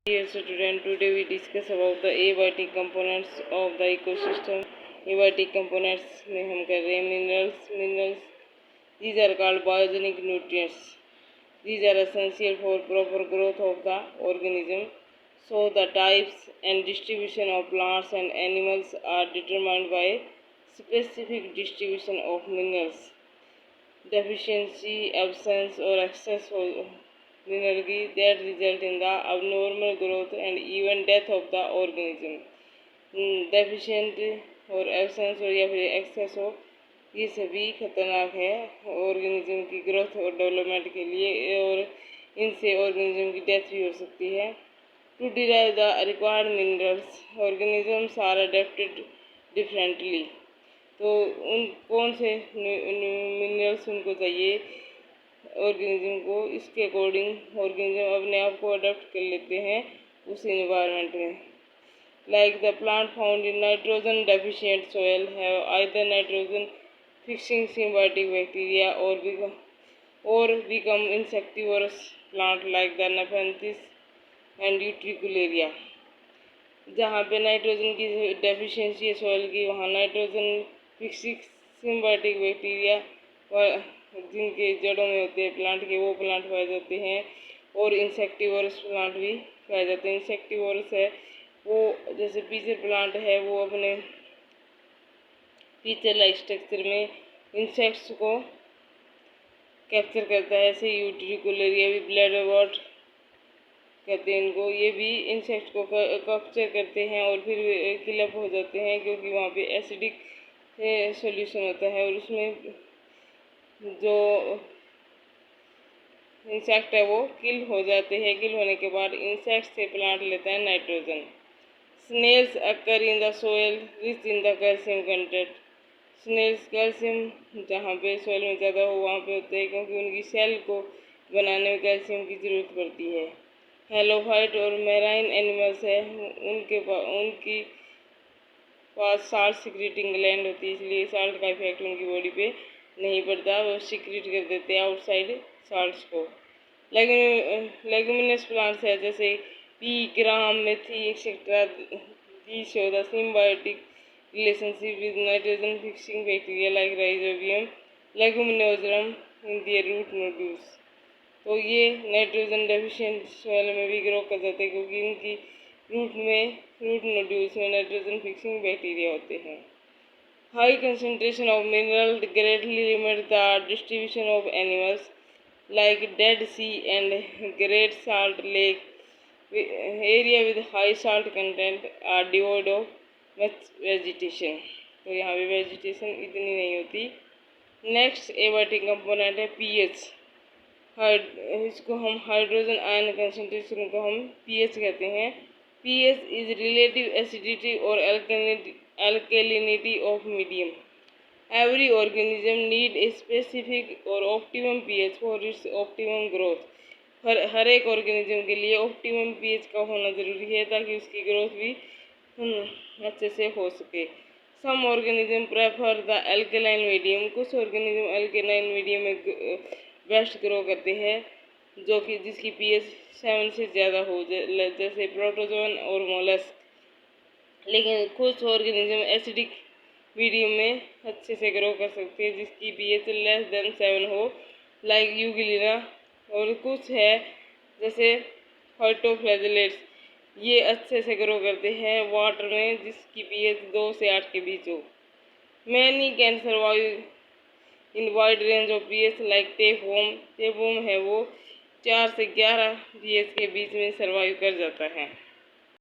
Dear student, today we discuss about the abiotic components of the ecosystem. Abiotic components में हम कर रहे हैं minerals. These are called biogenic nutrients. These are essential for proper growth of the organism. So the types and distribution of plants and animals are determined by specific distribution of minerals. Deficiency, absence or excess of minerality that result in the abnormal growth and even death of the organism. Deficient और absence और या फिर access हो, ये सभी खतरनाक है organism की ग्रोथ और डेवलपमेंट के लिए, और इनसे ऑर्गेनिज्म की डेथ भी हो सकती है. To derive the required minerals, organisms are adapted differently. तो उन कौन से मिनरल्स उनको चाहिए ऑर्गेनिज्म को, इसके अकॉर्डिंग ऑर्गेनिज्म अपने आप को अडेप्ट कर लेते हैं उस इन्वायरमेंट में. Like the plant found in nitrogen deficient soil have either nitrogen fixing symbiotic bacteria और become insectivorous plant like the Nepenthes and Utricularia. जहाँ पे नाइट्रोजन की डेफिशिएंसी है सॉइल की, वहाँ नाइट्रोजन फिक्सिंग सिम्बायोटिक बैक्टीरिया जिनके जड़ों में होते हैं प्लांट के, वो प्लांट पाए जाते हैं, और इंसेक्टिवोरस प्लांट भी पाए जाते हैं. इंसेक्टिवोरस है वो, जैसे पीचर प्लांट है, वो अपने पीचर लाइक स्ट्रक्चर में इंसेक्ट्स को कैप्चर करता है. ऐसे यूट्रिकुलेरिया भी, ब्लैडर वॉट कहते हैं इनको, ये भी इंसेक्ट को कैप्चर करते हैं और फिर किलअप हो जाते हैं, क्योंकि वहाँ पे एसिडिक सॉल्यूशन होता है और उसमें जो इंसेक्ट है वो किल हो जाते हैं. किल होने के बाद इंसेक्ट से प्लांट लेता है nitrogen. Snails occur in the soil rich in the calcium content. Snails calcium जहाँ पे सोयल में ज़्यादा हो वहाँ पे होते हैं, क्योंकि उनकी सेल को बनाने में कैल्शियम की ज़रूरत पड़ती है. हेलोफाइट और मैराइन एनिमल्स है, उनकी पास साल्ट सिक्रीटिंग ग्लैंड होती है, इसलिए साल्ट का इफेक्ट उनकी बॉडी पे नहीं पड़ता, वो सिक्रीट कर देते हैं आउटसाइड साल्ट्स को. लेगुमिनस प्लांट्स है जैसे पी, ग्राम, मेथी etcetera. These show the symbiotic relationship with nitrogen fixing bacteria like Rhizobium leguminosarum in their root nodules. तो ये नाइट्रोजन डेफिशिएंट सॉइल में भी ग्रो कर जाते हैं, क्योंकि इनकी रूट नोड्यूल्स में नाइट्रोजन फिक्सिंग बैक्टीरिया होते हैं. High concentration of mineral greatly limit the distribution of animals like Dead Sea and Great Salt Lake. Area with high salt content are devoid of much vegetation. तो यहाँ पे vegetation इतनी नहीं होती. Next abiotic component है pH. इसको हम hydrogen ion concentration को हम पीएच कहते हैं. पीएच इज रिलेटिव एसिडिटी और alkalinity of medium. Every organism need a specific और optimum pH for its optimum growth. हर एक ऑर्गेनिज्म के लिए ऑप्टिमम पीएच का होना ज़रूरी है ताकि उसकी ग्रोथ भी अच्छे से हो सके. Some organism prefer the alkaline medium. कुछ ऑर्गेनिज्म एल्केलाइन मीडियम में बेस्ट ग्रो करते हैं, जो कि जिसकी पीएच 7 से ज़्यादा हो, जैसे प्रोटोजोन और मोलस्क. लेकिन कुछ ऑर्गेनिज्म एसिडिक मीडियम में अच्छे से ग्रो कर सकते हैं जिसकी पीएच लेस देन 7 हो, लाइक यूगिलिना. और कुछ है जैसे फाइटोफ्लैजेलेट्स, ये अच्छे से ग्रो करते हैं वाटर में जिसकी पीएच 2 से 8 के बीच हो. Many can survive in wide range of pH like tapeworm. Tapeworm है वो 4 से 11 पीएच के बीच में सर्वाइव कर जाता है.